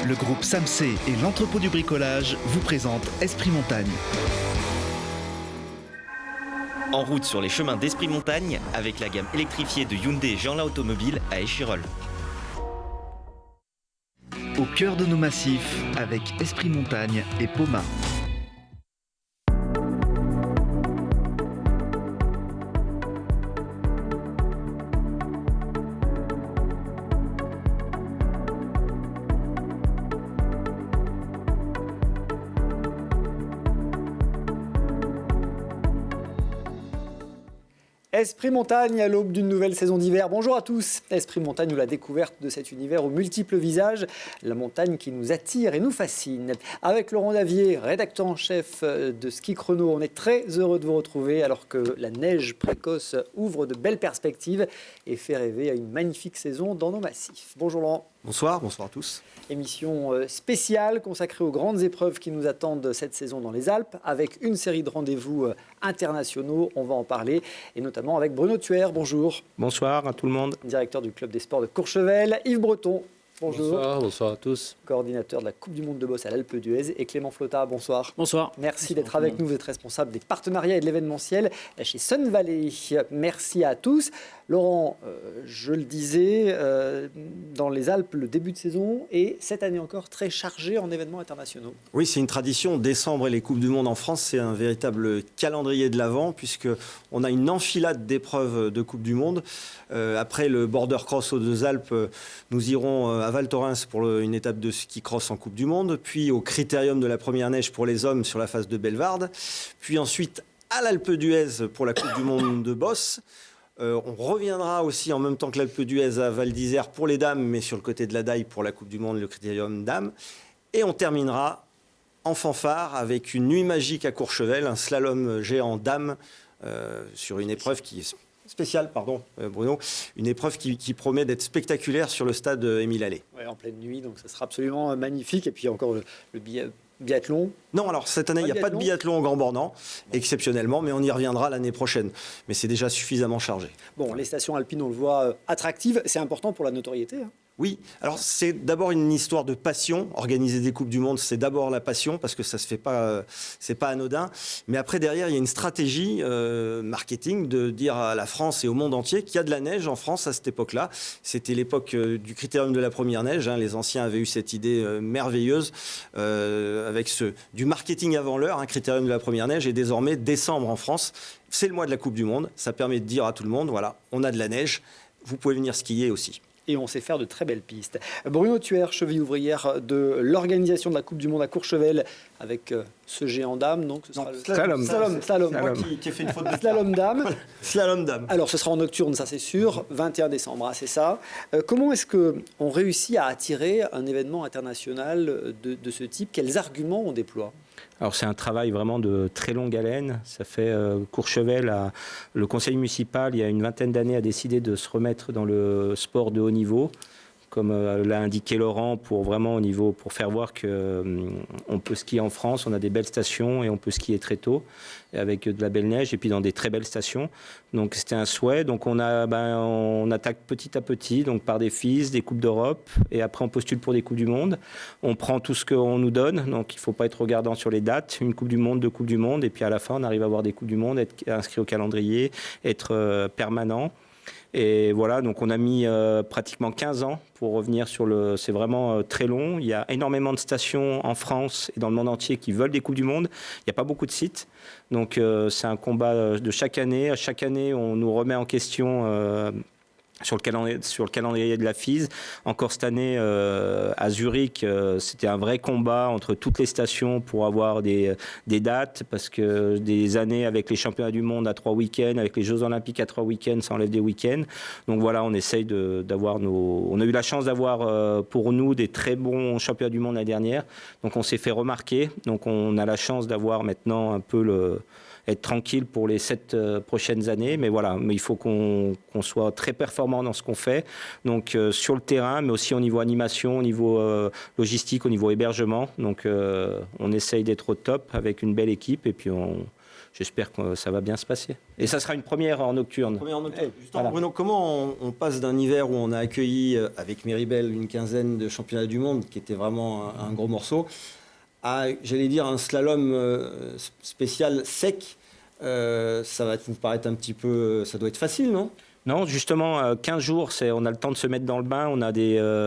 Le groupe Samsé et l'entrepôt du bricolage vous présentent Esprit Montagne. En route sur les chemins d'Esprit Montagne avec la gamme électrifiée de Hyundai et Jeanlin Automobile à Échirolles. Au cœur de nos massifs avec Esprit Montagne et Poma. Esprit Montagne à l'aube d'une nouvelle saison d'hiver. Bonjour à tous. Esprit Montagne ou la découverte de cet univers aux multiples visages. La montagne qui nous attire et nous fascine. Avec Laurent Davier, rédacteur en chef de Ski Chrono, on est très heureux de vous retrouver alors que la neige précoce ouvre de belles perspectives et fait rêver à une magnifique saison dans nos massifs. Bonjour Laurent. Bonsoir à tous. Émission spéciale consacrée aux grandes épreuves qui nous attendent cette saison dans les Alpes, avec une série de rendez-vous internationaux, on va en parler, et notamment avec Bruno Thuer. Bonjour. Bonsoir à tout le monde. Directeur du club des sports de Courchevel. Yves Breton. Bonjour. Bonsoir à tous. Coordinateur de la Coupe du Monde de boss à l'Alpe d'Huez. Et Clément Flotta, bonsoir. Bonsoir. Merci d'être avec nous. Vous êtes responsable des partenariats et de l'événementiel chez Sun Valley. Merci à tous. Laurent, je le disais, dans les Alpes, le début de saison est cette année encore très chargé en événements internationaux. Oui, c'est une tradition. Décembre et les Coupes du Monde en France, c'est un véritable calendrier de l'Avent, puisqu'on a une enfilade d'épreuves de Coupe du Monde. Après le Border Cross aux Deux Alpes, nous irons à Val Thorens pour une étape de ski cross en Coupe du Monde, puis au Critérium de la première neige pour les hommes sur la face de Bellevarde, puis ensuite à l'Alpe d'Huez pour la Coupe du Monde de boss. On reviendra aussi en même temps que l'Alpe d'Huez à Val d'Isère pour les dames, mais sur le côté de la Daille pour la Coupe du Monde, le Critérium dames. Et on terminera en fanfare avec une nuit magique à Courchevel, un slalom géant dames sur une épreuve qui est spéciale, Bruno, une épreuve qui promet d'être spectaculaire sur le stade Émile Allais. Ouais, en pleine nuit, donc ça sera absolument magnifique. Et puis encore le biathlon. Non, alors cette année, il n'y a pas de biathlon au Grand Bornand, exceptionnellement, mais on y reviendra l'année prochaine. Mais c'est déjà suffisamment chargé. Bon, les stations alpines, on le voit, attractives. C'est important pour la notoriété. Oui, alors c'est d'abord une histoire de passion. Organiser des Coupes du Monde, c'est d'abord la passion, parce que ça se fait pas, c'est pas anodin. Mais après, derrière, il y a une stratégie marketing de dire à la France et au monde entier qu'il y a de la neige en France à cette époque-là. C'était l'époque du Critérium de la première neige. Les anciens avaient eu cette idée merveilleuse avec du marketing avant l'heure, un Critérium de la première neige. Et désormais, décembre en France, c'est le mois de la Coupe du Monde. Ça permet de dire à tout le monde, voilà, on a de la neige, vous pouvez venir skier aussi. Et on sait faire de très belles pistes. Bruno Thuer, cheville ouvrière de l'organisation de la Coupe du Monde à Courchevel, avec ce géant dame. Donc ce sera slalom. Moi qui ai fait une faute de slalom dame. Slalom dame. Alors ce sera en nocturne, ça c'est sûr, 21 décembre, c'est ça. Comment est-ce qu'on réussit à attirer un événement international de ce type? Quels arguments on déploie? Alors c'est un travail vraiment de très longue haleine. Ça fait Courchevel, le conseil municipal, il y a une vingtaine d'années, a décidé de se remettre dans le sport de haut niveau, comme l'a indiqué Laurent, pour faire voir qu'on peut skier en France. On a des belles stations et on peut skier très tôt, avec de la belle neige et puis dans des très belles stations. Donc c'était un souhait. Donc on attaque petit à petit, donc par des FIS, des Coupes d'Europe, et après on postule pour des Coupes du Monde. On prend tout ce qu'on nous donne, donc il ne faut pas être regardant sur les dates. Une Coupe du Monde, deux Coupes du Monde, et puis à la fin on arrive à avoir des Coupes du Monde, être inscrit au calendrier, être permanent. Et voilà, donc on a mis pratiquement 15 ans pour revenir sur le... C'est vraiment très long. Il y a énormément de stations en France et dans le monde entier qui veulent des Coupes du Monde. Il n'y a pas beaucoup de sites. Donc c'est un combat de chaque année. À chaque année, on nous remet en question... sur le calendrier de la FIS. Encore cette année, à Zurich, c'était un vrai combat entre toutes les stations pour avoir des dates, parce que des années avec les championnats du monde à 3 week-ends, avec les Jeux Olympiques à 3 week-ends, ça enlève des week-ends. Donc voilà, on essaye d'avoir nos... On a eu la chance d'avoir pour nous des très bons championnats du monde l'année dernière. Donc on s'est fait remarquer. Donc on a la chance d'avoir maintenant un peu être tranquille pour les 7 prochaines années. Mais voilà, il faut qu'on soit très performant dans ce qu'on fait. Donc sur le terrain, mais aussi au niveau animation, au niveau logistique, au niveau hébergement. Donc on essaye d'être au top avec une belle équipe. Et puis j'espère que ça va bien se passer. Et ça sera une première en nocturne. Justement, voilà. Bruno, comment on passe d'un hiver où on a accueilli avec Méribel une quinzaine de championnats du monde, qui était vraiment un gros morceau, à, j'allais dire, un slalom spécial sec. Ça va vous paraître un petit peu... Ça doit être facile, non ? Non, justement, 15 jours, on a le temps de se mettre dans le bain. On a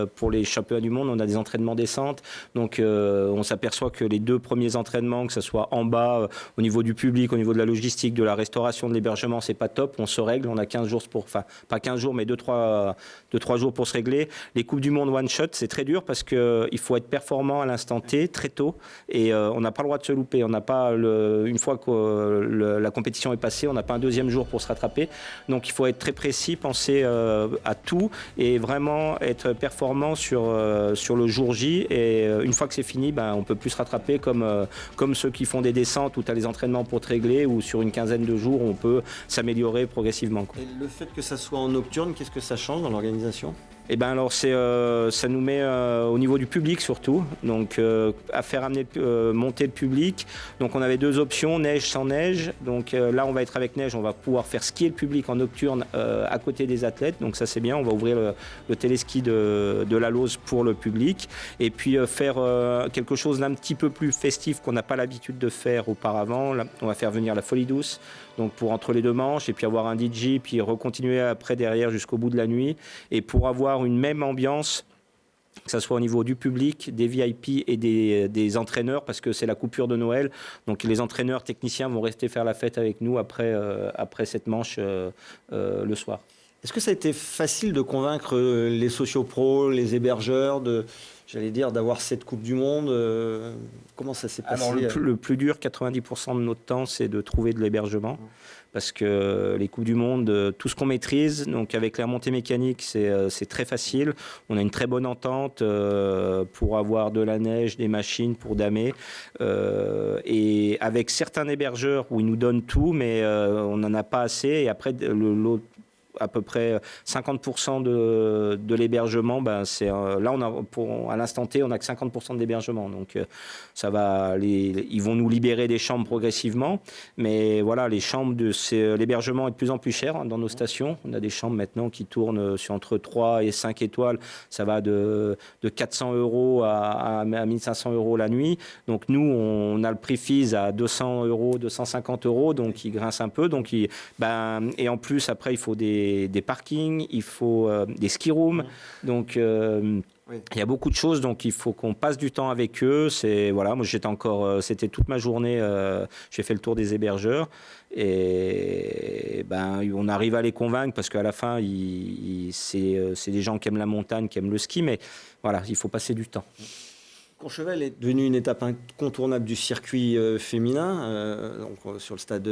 pour les championnats du monde, on a des entraînements descente. Donc, on s'aperçoit que les 2 premiers entraînements, que ce soit en bas, au niveau du public, au niveau de la logistique, de la restauration, de l'hébergement, c'est pas top. On se règle. On a 15 jours enfin, pas 15 jours, mais 2-3 jours pour se régler. Les Coupes du Monde one shot, c'est très dur parce qu'il faut être performant à l'instant T, très tôt. Et on n'a pas le droit de se louper. On n'a pas, une fois que la compétition est passée, on n'a pas un 2e jour pour se rattraper. Donc, il faut être très précis, penser à tout et vraiment être performant sur le jour J. Et une fois que c'est fini, on ne peut plus se rattraper comme ceux qui font des descentes où tu as les entraînements pour te régler, ou sur une quinzaine de jours, on peut s'améliorer progressivement. Et le fait que ça soit en nocturne, qu'est-ce que ça change dans l'organisation ? Eh ben alors ça nous met au niveau du public surtout, donc à faire monter le public. Donc on avait 2 options, neige sans neige. Donc là on va être avec neige, on va pouvoir faire skier le public en nocturne à côté des athlètes. Donc ça c'est bien, on va ouvrir le téléski de la Lose pour le public. Et puis faire quelque chose d'un petit peu plus festif qu'on n'a pas l'habitude de faire auparavant. Là, on va faire venir la Folie Douce, donc pour entre les 2 manches, et puis avoir un DJ, puis recontinuer après derrière jusqu'au bout de la nuit. Et pour avoir une même ambiance, que ce soit au niveau du public, des VIP et des entraîneurs, parce que c'est la coupure de Noël. Donc les entraîneurs, techniciens vont rester faire la fête avec nous après cette manche le soir. Est-ce que ça a été facile de convaincre les sociopros, les hébergeurs, d'avoir cette Coupe du Monde ? Comment ça s'est passé ? Alors le plus dur, 90% de notre temps, c'est de trouver de l'hébergement. Parce que les Coupes du Monde, tout ce qu'on maîtrise, donc avec la montée mécanique, c'est très facile. On a une très bonne entente pour avoir de la neige, des machines pour damer. Et avec certains hébergeurs où ils nous donnent tout, mais on n'en a pas assez. Et après, l'autre, à peu près 50% de l'hébergement, là à l'instant T, on n'a que 50% de l'hébergement. Donc ça va, ils vont nous libérer des chambres progressivement, mais voilà, l'hébergement est de plus en plus cher dans nos stations. On a des chambres maintenant qui tournent sur entre 3 et 5 étoiles. Ça va de 400 € à 1500 € la nuit. Donc nous, on a le prix FIS à 200 €, 250 €, donc il grince un peu. Donc et en plus, après, il faut des parkings, il faut des ski rooms. Donc il y a beaucoup de choses, donc il faut qu'on passe du temps avec eux. Moi c'était toute ma journée, j'ai fait le tour des hébergeurs et on arrive à les convaincre parce qu'à la fin c'est des gens qui aiment la montagne, qui aiment le ski, mais voilà, il faut passer du temps. Courchevel est devenu une étape incontournable du circuit féminin, sur le stade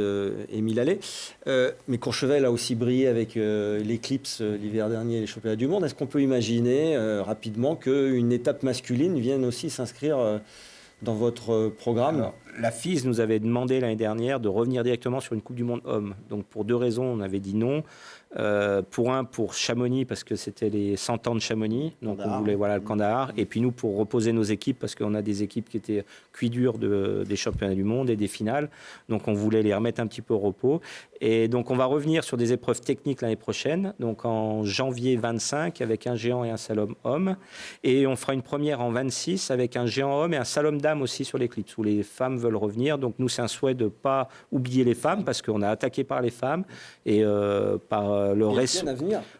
Émile Allais. Mais Courchevel a aussi brillé avec l'Eclipse l'hiver dernier et les championnats du monde. Est-ce qu'on peut imaginer rapidement qu'une étape masculine vienne aussi s'inscrire dans votre programme ? Alors, la FIS nous avait demandé l'année dernière de revenir directement sur une Coupe du Monde hommes. Donc pour 2 raisons, on avait dit non. Pour Chamonix, parce que c'était les 100 ans de Chamonix, donc on voulait le Kandahar, et puis nous pour reposer nos équipes, parce qu'on a des équipes qui étaient cuits durs des championnats du monde et des finales, donc on voulait les remettre un petit peu au repos. Et donc on va revenir sur des épreuves techniques l'année prochaine, donc en janvier 25 avec un géant et un slalom homme, et on fera une première en 26 avec un géant homme et un slalom dame aussi sur l'Eclipse, où les femmes veulent revenir. Donc nous c'est un souhait de ne pas oublier les femmes, parce qu'on a attaqué par les femmes et par le respect,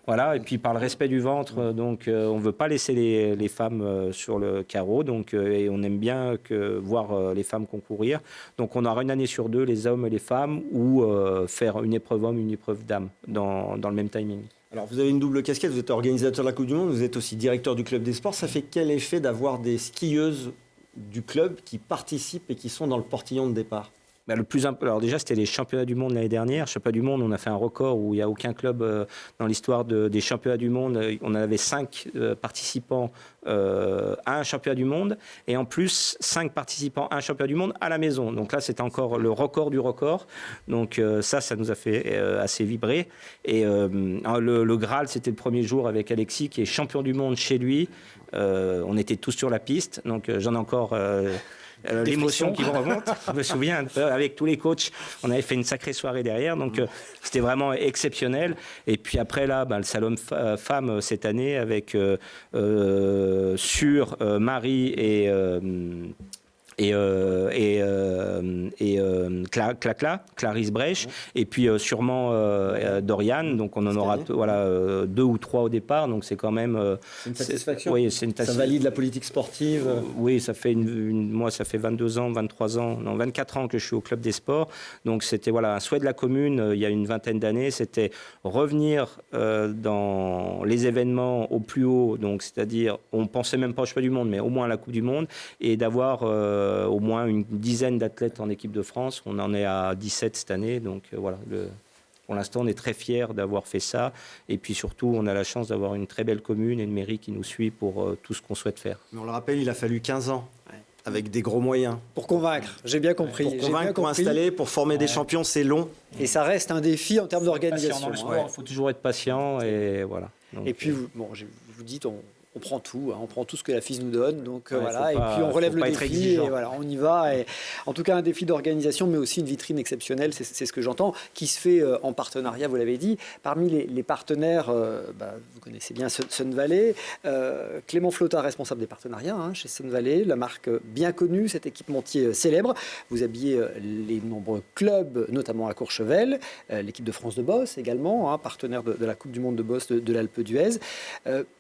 voilà, et puis par le respect du ventre, donc on veut pas laisser les femmes sur le carreau, donc et on aime bien voir les femmes concourir. Donc on aura une année sur 2, les hommes et les femmes, ou faire une épreuve homme, une épreuve dame dans le même timing. Alors vous avez une double casquette, vous êtes organisateur de la Coupe du Monde, vous êtes aussi directeur du club des sports. Ça fait quel effet d'avoir des skieuses du club qui participent et qui sont dans le portillon de départ ? Alors déjà, c'était les championnats du monde l'année dernière. Championnat du monde, on a fait un record où il n'y a aucun club dans l'histoire des championnats du monde. On avait 5 participants à un championnat du monde, et en plus 5 participants à un championnat du monde à la maison. Donc là, c'est encore le record du record. Donc ça nous a fait assez vibrer. Et le Graal, c'était le premier jour avec Alexis, qui est champion du monde chez lui. On était tous sur la piste, donc j'en ai encore... l'émotion qui me remonte. Je me souviens, avec tous les coachs, on avait fait une sacrée soirée derrière, donc c'était vraiment exceptionnel. Et puis après, là, le Salon Femmes cette année, avec sur Marie et Clarisse Brèche, et puis sûrement Dorian. Donc on en aura 2 ou 3 au départ. Donc c'est quand même une satisfaction. Oui, ça valide la politique sportive. Oui, ça fait moi ça fait 22 ans, 23 ans, non 24 ans que je suis au club des sports. Donc c'était un souhait de la commune il y a une vingtaine d'années, c'était revenir dans les événements au plus haut. Donc c'est-à-dire on pensait même pas au championnat du monde, mais au moins à la Coupe du Monde, et d'avoir au moins une dizaine d'athlètes en équipe de France. On en est à 17 cette année, donc pour l'instant, on est très fiers d'avoir fait ça. Et puis surtout, on a la chance d'avoir une très belle commune et une mairie qui nous suit pour tout ce qu'on souhaite faire. Mais on le rappelle, il a fallu 15 ans, avec des gros moyens. Pour convaincre, j'ai bien compris. Pour convaincre, pour installer, pour former des champions, c'est long. Et ça reste un défi en termes d'organisation. Il faut toujours être patient, et voilà. Donc, et puis, vous dites, on prend tout, on prend tout ce que la FIS nous donne, donc et puis on relève le défi, et voilà, on y va. Et en tout cas, un défi d'organisation, mais aussi une vitrine exceptionnelle, c'est ce que j'entends, qui se fait en partenariat, vous l'avez dit. Parmi les partenaires, vous connaissez bien Sun Valley, Clément Flotta, responsable des partenariats chez Sun Valley, la marque bien connue, cet équipementier célèbre. Vous habillez les nombreux clubs, notamment à Courchevel, l'équipe de France de Boss également, partenaire de la Coupe du Monde de Boss de l'Alpe d'Huez.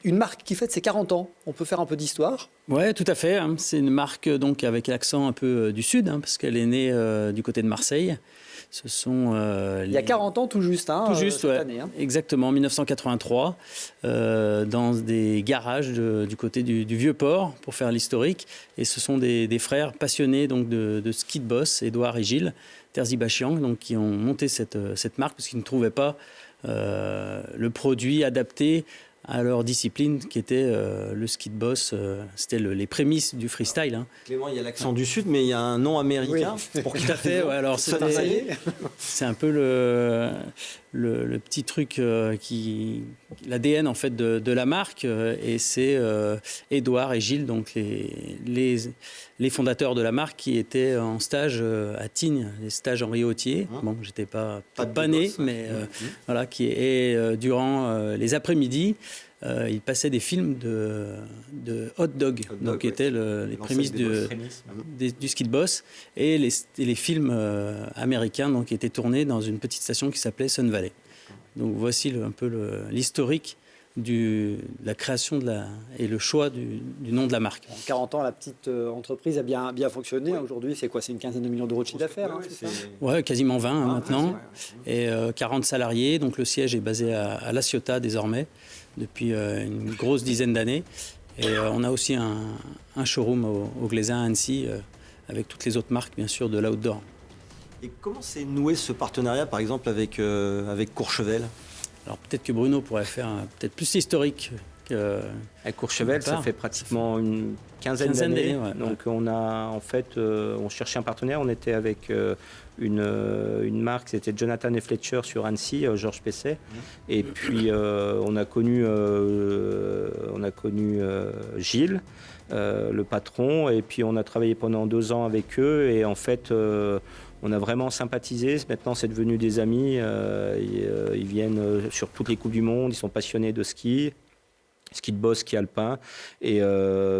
Une marque qui fête ses 40 ans. On peut faire un peu d'histoire? Oui, tout à fait. C'est une marque donc avec l'accent un peu du sud, parce qu'elle est née du côté de Marseille. Ce sont il y a 40 ans tout juste, tout juste, cette année. Exactement, 1983, dans des garages du côté du Vieux-Port, pour faire l'historique. Et ce sont des frères passionnés donc, de ski de boss, Édouard et Gilles Terzibachian, donc qui ont monté cette marque parce qu'ils ne trouvaient pas le produit adapté à leur discipline qui était le ski de boss. C'était les prémices du freestyle. Clément, il y a l'accent du Sud, mais il y a un nom américain. Oui, pour tout à fait. Ouais, alors c'est un peu le petit truc l'ADN en fait de la marque, et c'est Édouard et Gilles, donc les fondateurs de la marque, qui étaient en stage à Tignes, les stages Henri Autier. Bon, j'étais pas né, mais voilà, durant les après-midi, il passait des films de hot dog, donc qui étaient les prémices du ski de boss, et les films américains donc, qui étaient tournés dans une petite station qui s'appelait Sun Valley. Donc voici un peu l'historique de la création et le choix du nom de la marque. En 40 ans, la petite entreprise a bien fonctionné. Oui. Aujourd'hui, c'est quoi? C'est une quinzaine de millions d'euros de chiffre d'affaires. Oui, quasiment 20 maintenant. Et 40 salariés. Donc le siège est basé à La Ciotat désormais, depuis une grosse dizaine d'années. Et on a aussi un showroom au Glaisin à Annecy, avec toutes les autres marques, bien sûr, de l'outdoor. Et comment s'est noué ce partenariat, par exemple, avec Courchevel? Alors peut-être que Bruno pourrait faire peut-être plus historique. À Courchevel, ça fait pratiquement une quinzaine d'années. Donc on cherchait un partenaire. On était avec une marque, c'était Jonathan et Fletcher sur Annecy, Georges Pesset. Et puis on a connu Gilles, le patron. Et puis on a travaillé pendant 2 ans avec eux. Et en fait, on a vraiment sympathisé. Maintenant, c'est devenu des amis. Ils viennent sur toutes les Coupes du Monde. Ils sont passionnés de ski de boss, ski alpin. Et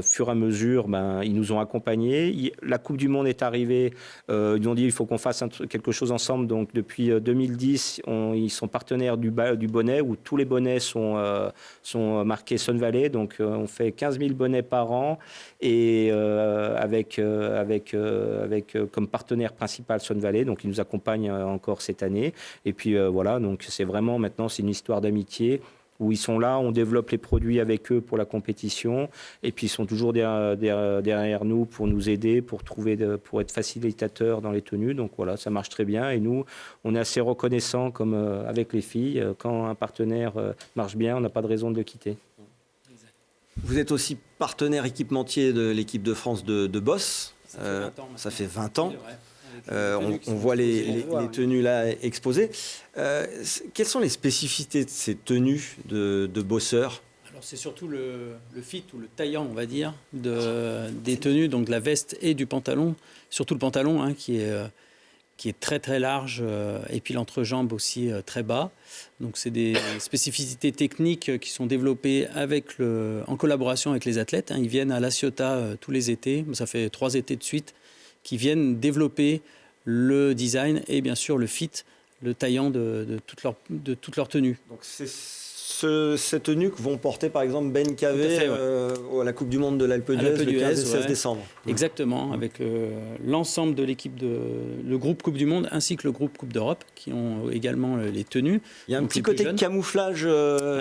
fur et à mesure, ils nous ont accompagnés. La Coupe du Monde est arrivée. Ils nous ont dit il faut qu'on fasse quelque chose ensemble. Donc, depuis 2010, ils sont partenaires du bonnet, où tous les bonnets sont marqués Sun Valley. Donc, on fait 15 000 bonnets par an. Et avec comme partenaire principal Sun Valley. Donc, ils nous accompagnent encore cette année. Et puis, voilà. Donc, c'est vraiment maintenant, c'est une histoire d'amitié, où ils sont là, on développe les produits avec eux pour la compétition, et puis ils sont toujours derrière nous pour nous aider, pour être facilitateurs dans les tenues. Donc voilà, ça marche très bien, et nous, on est assez reconnaissants, comme avec les filles, quand un partenaire marche bien, on n'a pas de raison de le quitter. Vous êtes aussi partenaire équipementier de l'équipe de France de Boss. Ça fait 20 ans. On voit les tenues là exposées. Quelles sont les spécificités de ces tenues de bosseurs? Alors c'est surtout le fit ou le taillant, on va dire, des tenues, donc de la veste et du pantalon. Surtout le pantalon qui est très très large et puis l'entrejambe aussi très bas. Donc c'est des spécificités techniques qui sont développées en collaboration avec les athlètes. Ils viennent à La Ciotat tous les étés, ça fait 3 étés de suite, qui viennent développer le design et bien sûr le fit, le taillant de toute leur tenue. Donc c'est cette tenue que vont porter par exemple Ben Cavé à la Coupe du Monde de l'Alpe d'Huez le 15 et 16 décembre. Exactement, avec l'ensemble de l'équipe le groupe Coupe du Monde ainsi que le groupe Coupe d'Europe qui ont également les tenues. Il y a un petit côté camouflage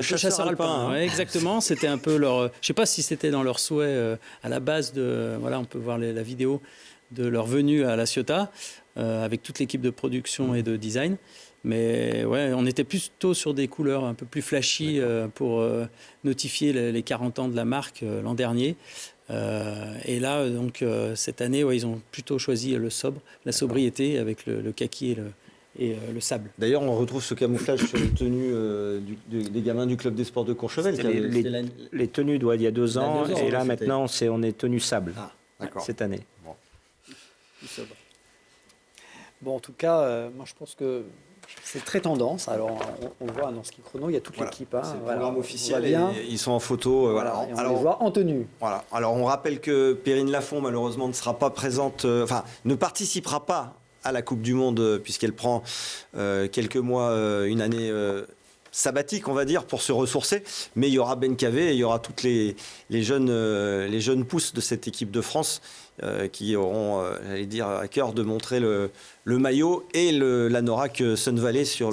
chasseur alpin. Ouais, exactement, c'était un peu leur... Je ne sais pas si c'était dans leur souhait à la base on peut voir la vidéo de leur venue à La Ciotat avec toute l'équipe de production et de design. Mais ouais, on était plutôt sur des couleurs un peu plus flashy pour notifier les 40 ans de la marque l'an dernier. Et là, donc, cette année, ils ont plutôt choisi le sobre, la sobriété avec le kaki et le sable. D'ailleurs, on retrouve ce camouflage sur les tenues des gamins du club des sports de Courchevel. Les tenues il y a 2 ans, et là maintenant, on est tenue sable cette année. Bon, en tout cas, moi je pense que c'est très tendance. Alors, on voit dans ski chrono, il y a toute l'équipe. C'est le programme officiel et ils sont en photo. Et on les voit en tenue. Voilà. Alors, on rappelle que Perrine Lafont, malheureusement, ne sera pas présente, ne participera pas à la Coupe du Monde, puisqu'elle prend quelques mois, une année sabbatique, on va dire, pour se ressourcer. Mais il y aura Ben Cavé et il y aura toutes les jeunes pousses de cette équipe de France qui auront, j'allais dire, à cœur de montrer le maillot et l'anorak Sun Valley sur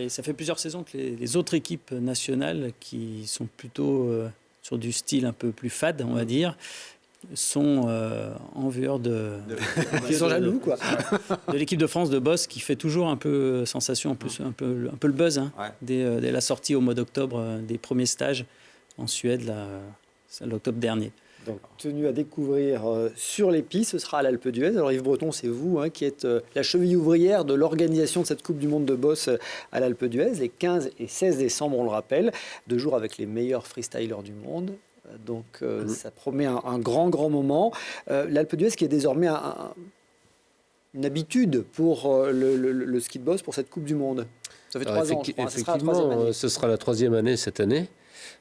ça fait plusieurs saisons que les autres équipes nationales qui sont plutôt sur du style un peu plus fade, on va dire, sont en vue Ils sont jaloux, quoi. De l'équipe de France de Boss qui fait toujours un peu sensation, un peu le buzz dès la sortie au mois d'octobre des premiers stages en Suède, l'octobre dernier. Donc, tenue à découvrir sur les pistes, ce sera à l'Alpe d'Huez. Alors Yves Breton, c'est vous qui êtes la cheville ouvrière de l'organisation de cette Coupe du Monde de Boss à l'Alpe d'Huez, les 15 et 16 décembre, on le rappelle, 2 jours avec les meilleurs freestylers du monde. Donc ça promet un grand moment. L'Alpe d'Huez qui est désormais une habitude pour le ski de boss pour cette Coupe du Monde. Ça fait 3 ans, je crois. Effectivement, ce sera la 3e année cette année.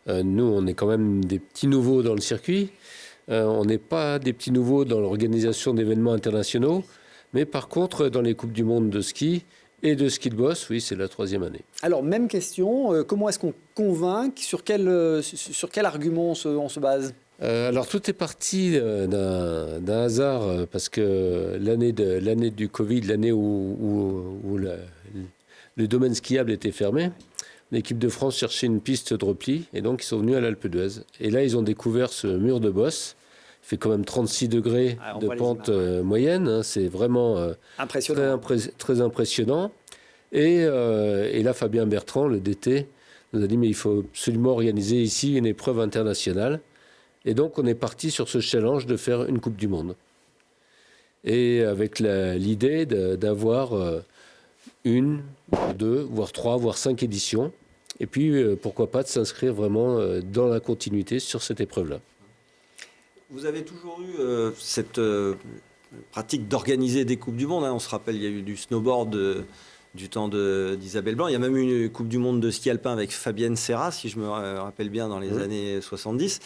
Nous, on est quand même des petits nouveaux dans le circuit. On n'est pas des petits nouveaux dans l'organisation d'événements internationaux. Mais par contre, dans les Coupes du Monde de ski et de ski de boss, oui, c'est la 3e année. Alors, même question, comment est-ce qu'on convainc? Sur quel argument on se base? Alors, tout est parti d'un hasard, parce que l'année du Covid, l'année où le domaine skiable était fermé, l'équipe de France cherchait une piste de repli, et donc ils sont venus à l'Alpe d'Huez. Et là, ils ont découvert ce mur de boss. Il fait quand même 36 degrés de pente moyenne. C'est vraiment très impressionnant. Et là, Fabien Bertrand, le DT, nous a dit mais il faut absolument organiser ici une épreuve internationale. Et donc, on est parti sur ce challenge de faire une Coupe du Monde. Et avec l'idée d'avoir 1, 2, voire 3, voire 5 éditions. Et puis, pourquoi pas de s'inscrire vraiment dans la continuité sur cette épreuve-là. Vous avez toujours eu cette pratique d'organiser des Coupes du Monde. On se rappelle, il y a eu du snowboard du temps d'Isabelle Blanc. Il y a même eu une Coupe du Monde de ski alpin avec Fabienne Serra, si je me rappelle bien, dans les années 70.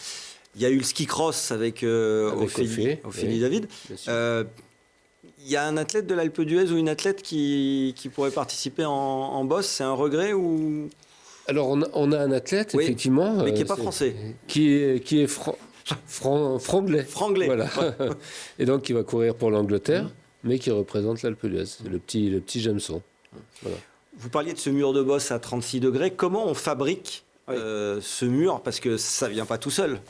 Il y a eu le ski cross avec Ophélie David. Il y a un athlète de l'Alpe d'Huez ou une athlète qui pourrait participer en boss. C'est un regret ou... Alors, on a un athlète, effectivement. Mais qui n'est pas français. Qui est franglais. Franglais. Voilà. Et donc, qui va courir pour l'Angleterre, mais qui représente l'Alpe d'Huez. C'est le petit Jameson. Voilà. Vous parliez de ce mur de boss à 36 degrés. Comment on fabrique ce mur? Parce que ça ne vient pas tout seul.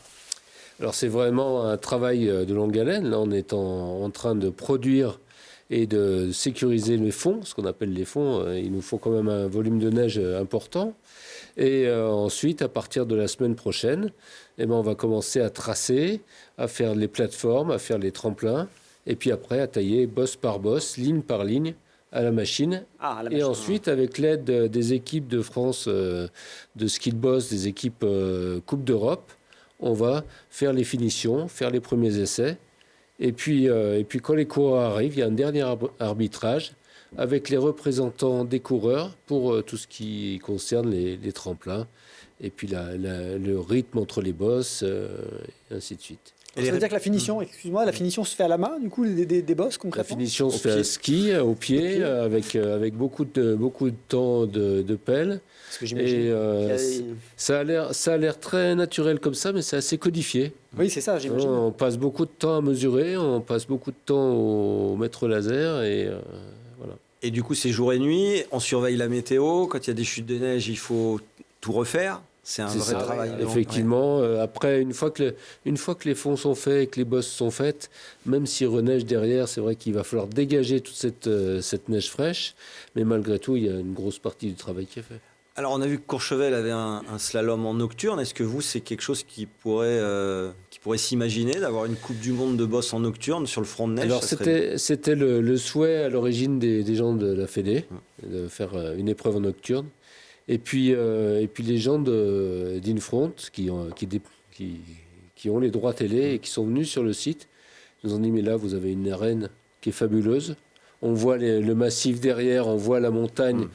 Alors, c'est vraiment un travail de longue haleine. Là, on est en train de produire et de sécuriser les fonds, ce qu'on appelle les fonds. Il nous faut quand même un volume de neige important. Et ensuite, à partir de la semaine prochaine, on va commencer à tracer, à faire les plateformes, à faire les tremplins, et puis après à tailler bosse par bosse, ligne par ligne, à la machine. Et ensuite, avec l'aide des équipes de France de ski de boss, des équipes Coupe d'Europe, on va faire les finitions, faire les premiers essais. Et puis quand les coureurs arrivent, il y a un dernier arbitrage avec les représentants des coureurs pour tout ce qui concerne les tremplins. Et puis le rythme entre les bosses, et ainsi de suite. Ça veut dire que la finition, la finition se fait à la main, du coup, des bosses concrètement? La finition se fait à ski, au pied, avec beaucoup de temps de pelle. Parce que j'imagine ça a l'air très naturel comme ça, mais c'est assez codifié. Oui, c'est ça, j'imagine. On passe beaucoup de temps à mesurer, on passe beaucoup de temps au mètre laser et voilà. Et du coup, c'est jour et nuit, on surveille la météo. Quand il y a des chutes de neige, il faut tout refaire. C'est un vrai travail. Effectivement, après, une fois que les fonds sont faits et que les bosses sont faites, même s'il reneige derrière, c'est vrai qu'il va falloir dégager toute cette neige fraîche. Mais malgré tout, il y a une grosse partie du travail qui est fait. Alors, on a vu que Courchevel avait un slalom en nocturne. Est-ce que vous, c'est quelque chose qui pourrait s'imaginer, d'avoir une Coupe du Monde de boss en nocturne sur le front de neige? Alors, c'était le souhait à l'origine des gens de la Fédé, de faire une épreuve en nocturne. Et puis les gens d'Infront qui ont les droits télé et qui sont venus sur le site nous ont dit mais là vous avez une arène qui est fabuleuse, on voit le massif derrière, on voit la montagne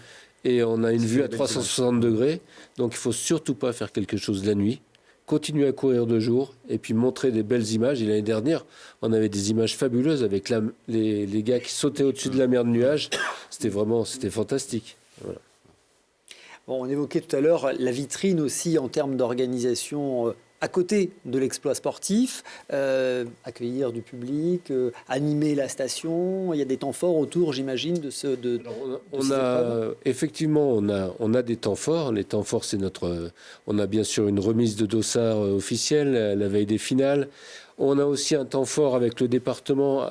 et on a une vue à 360 degrés, donc il faut surtout pas faire quelque chose la nuit, continuer à courir de jour et puis montrer des belles images. Et l'année dernière on avait des images fabuleuses avec les gars qui sautaient au-dessus de la mer de nuages, c'était fantastique. Voilà. Bon, on évoquait tout à l'heure la vitrine aussi en termes d'organisation à côté de l'exploit sportif, accueillir du public, animer la station. Il y a des temps forts autour, j'imagine, de ce. Effectivement, on a des temps forts. Les temps forts, c'est on a bien sûr une remise de dossard officielle la veille des finales. On a aussi un temps fort avec le département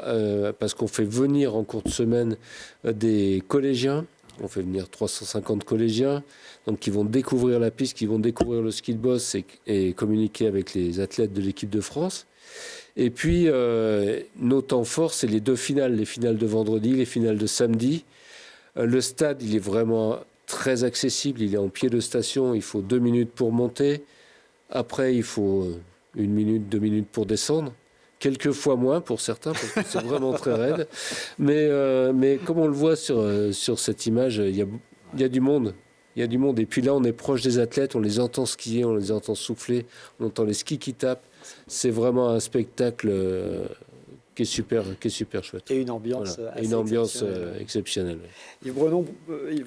parce qu'on fait venir en cours de semaine des collégiens. On fait venir 350 collégiens, donc qui vont découvrir la piste, qui vont découvrir le ski de boss et communiquer avec les athlètes de l'équipe de France. Et puis, nos temps forts, c'est les deux finales, les finales de vendredi, les finales de samedi. Le stade, il est vraiment très accessible, il est en pied de station, il faut 2 minutes pour monter. Après, il faut 1 minute, 2 minutes pour descendre. Quelques fois moins pour certains, parce que c'est vraiment très raide. Mais comme on le voit sur cette image, il y a du monde. Il y a du monde. Et puis là, on est proche des athlètes, on les entend skier, on les entend souffler, on entend les skis qui tapent. C'est vraiment un spectacle qui est super chouette. Et une ambiance exceptionnelle. Yves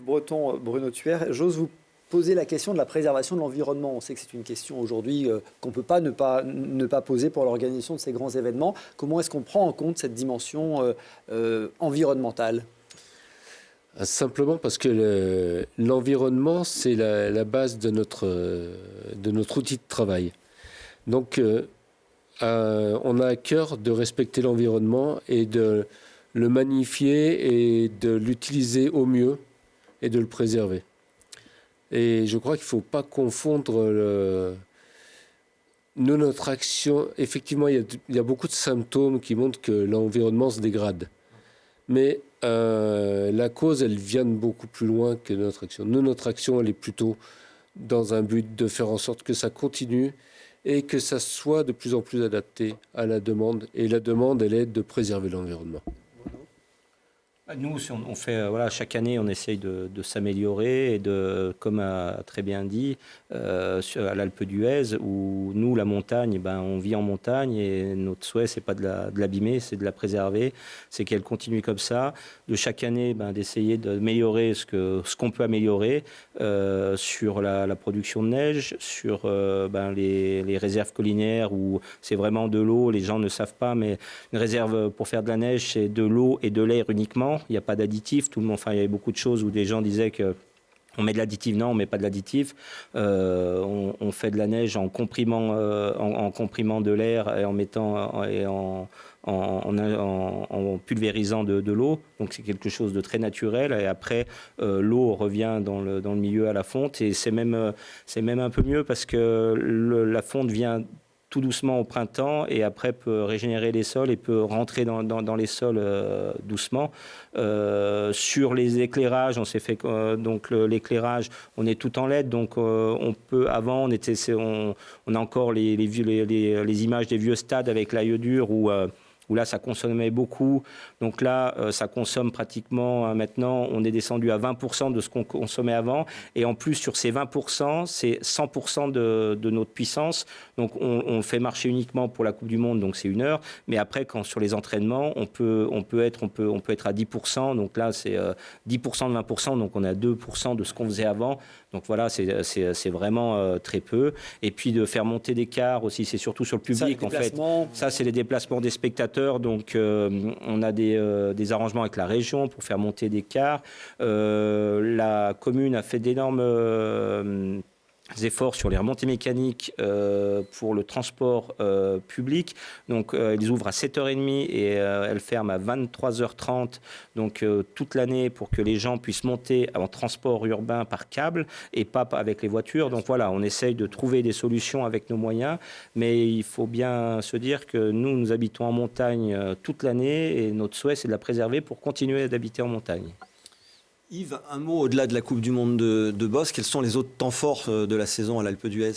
Breton, Bruno Thuer, j'ose vous poser la question de la préservation de l'environnement. On sait que c'est une question aujourd'hui qu'on ne peut pas ne pas poser pour l'organisation de ces grands événements. Comment est-ce qu'on prend en compte cette dimension environnementale ? Simplement parce que l'environnement, c'est la base de notre outil de travail. Donc, on a à cœur de respecter l'environnement et de le magnifier et de l'utiliser au mieux et de le préserver. Et je crois qu'il ne faut pas confondre notre action. Effectivement, il y a beaucoup de symptômes qui montrent que l'environnement se dégrade. Mais la cause, elle vient de beaucoup plus loin que notre action. Notre action, elle est plutôt dans un but de faire en sorte que ça continue et que ça soit de plus en plus adapté à la demande. Et la demande, elle est de préserver l'environnement. Nous, on fait, chaque année, on essaye de s'améliorer et comme a très bien dit, à l'Alpe d'Huez, où nous, la montagne, on vit en montagne et notre souhait, c'est pas de l'abîmer, c'est de la préserver, c'est qu'elle continue comme ça, de chaque année, d'essayer d'améliorer ce qu'on peut améliorer sur la production de neige, sur les réserves collinaires où c'est vraiment de l'eau, les gens ne savent pas, mais une réserve pour faire de la neige, c'est de l'eau et de l'air uniquement. Il n'y a pas d'additif. Il y avait beaucoup de choses où des gens disaient que on met de l'additif. Non, on met pas de l'additif. On fait de la neige en comprimant de l'air et en mettant en pulvérisant de l'eau. Donc c'est quelque chose de très naturel. Et après, l'eau revient dans le milieu à la fonte. Et c'est même un peu mieux parce que la fonte vient tout doucement au printemps et après peut régénérer les sols et peut rentrer dans les sols doucement. Sur les éclairages, on s'est fait donc l'éclairage, on est tout en LED, donc on peut avant on a encore les images des vieux stades avec l'aïeux dur où là, ça consommait beaucoup. Donc là, ça consomme pratiquement, maintenant, on est descendu à 20% de ce qu'on consommait avant. Et en plus, sur ces 20%, c'est 100% de notre puissance. Donc on fait marcher uniquement pour la Coupe du Monde, donc c'est 1 heure. Mais après, sur les entraînements, on peut être à 10%. Donc là, c'est 10% de 20%. Donc on est à 2% de ce qu'on faisait avant. Donc voilà, c'est vraiment très peu. Et puis de faire monter des cars aussi, c'est surtout sur le public. En fait, ça, c'est les déplacements des spectateurs. Donc on a des arrangements avec la région pour faire monter des cars. La commune a fait d'énormes efforts sur les remontées mécaniques pour le transport public. Donc ils ouvrent à 7h30 et elles ferment à 23h30 donc toute l'année pour que les gens puissent monter en transport urbain par câble et pas avec les voitures. Donc voilà, on essaye de trouver des solutions avec nos moyens, mais il faut bien se dire que nous habitons en montagne toute l'année et notre souhait c'est de la préserver pour continuer d'habiter en montagne. Yves, un mot au-delà de la Coupe du Monde de boss, quels sont les autres temps forts de la saison à l'Alpe d'Huez?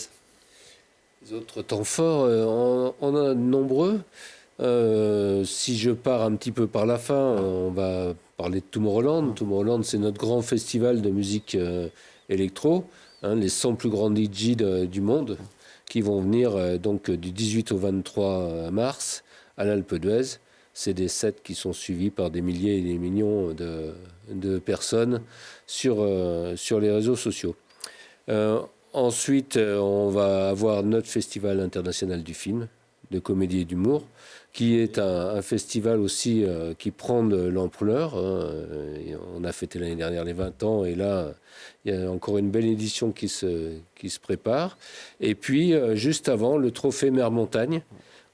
Les autres temps forts, on en a de nombreux. Si je pars un petit peu par la fin, on va parler de Tomorrowland. Tomorrowland, c'est notre grand festival de musique électro, les 100 plus grands DJ du monde qui vont venir donc du 18 au 23 mars à l'Alpe d'Huez. C'est des sets qui sont suivis par des milliers et des millions de personnes sur les réseaux sociaux. Ensuite, on va avoir notre festival international du film, de comédie et d'humour, qui est un festival aussi qui prend de l'ampleur. On a fêté l'année dernière les 20 ans et là, il y a encore une belle édition qui se prépare. Et puis, juste avant, le trophée Mer Montagne,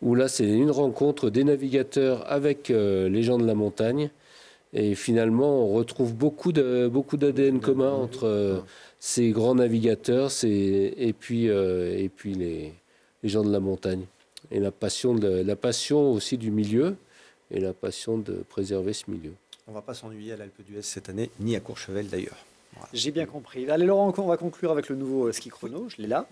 où là, c'est une rencontre des navigateurs avec les gens de la montagne. Et finalement, on retrouve beaucoup d'ADN commun entre ces grands navigateurs et puis les gens de la montagne. Et la passion aussi du milieu et la passion de préserver ce milieu. On ne va pas s'ennuyer à l'Alpe d'Huez cette année, ni à Courchevel d'ailleurs. Voilà. J'ai bien compris. Allez Laurent, on va conclure avec le nouveau ski chrono, je l'ai là.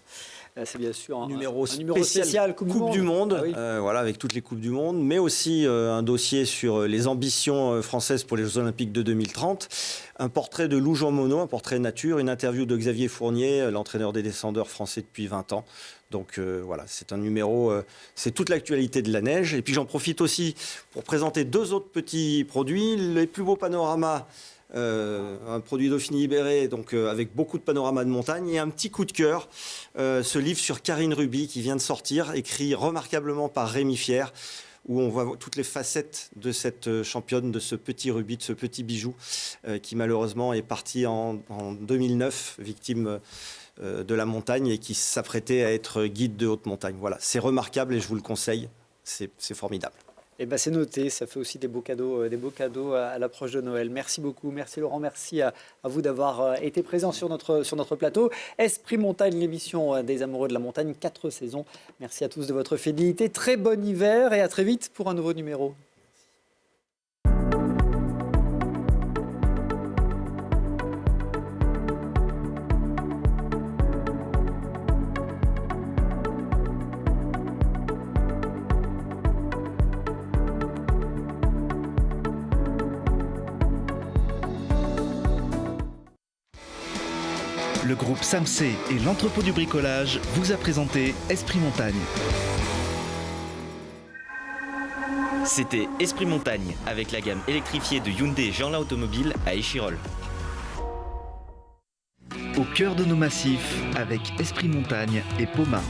C'est bien sûr un numéro spécial Coupe du Monde. Ah oui. Voilà, avec toutes les Coupes du Monde, mais aussi un dossier sur les ambitions françaises pour les Jeux Olympiques de 2030. Un portrait de Lou Jean Monod, un portrait nature, une interview de Xavier Fournier, l'entraîneur des descendeurs français depuis 20 ans. Donc voilà, c'est un numéro, c'est toute l'actualité de la neige. Et puis j'en profite aussi pour présenter 2 autres petits produits. Les plus beaux panoramas. Un produit Dauphiné-Libéré, donc avec beaucoup de panoramas de montagne, et un petit coup de cœur, ce livre sur Karine Ruby qui vient de sortir, écrit remarquablement par Rémi Fier, où on voit toutes les facettes de cette championne, de ce petit rubis, de ce petit bijou, qui malheureusement est parti en 2009, victime de la montagne et qui s'apprêtait à être guide de haute montagne. Voilà, c'est remarquable et je vous le conseille, c'est formidable. Eh ben c'est noté, ça fait aussi des beaux cadeaux à l'approche de Noël. Merci beaucoup, merci Laurent, merci à vous d'avoir été présent sur notre plateau. Esprit Montagne, l'émission des amoureux de la montagne, 4 saisons. Merci à tous de votre fidélité, très bon hiver et à très vite pour un nouveau numéro. Le groupe Samsé et l'entrepôt du bricolage vous a présenté Esprit Montagne. C'était Esprit Montagne avec la gamme électrifiée de Hyundai Jeanlin Automobile à Échirolles. Au cœur de nos massifs avec Esprit Montagne et Poma.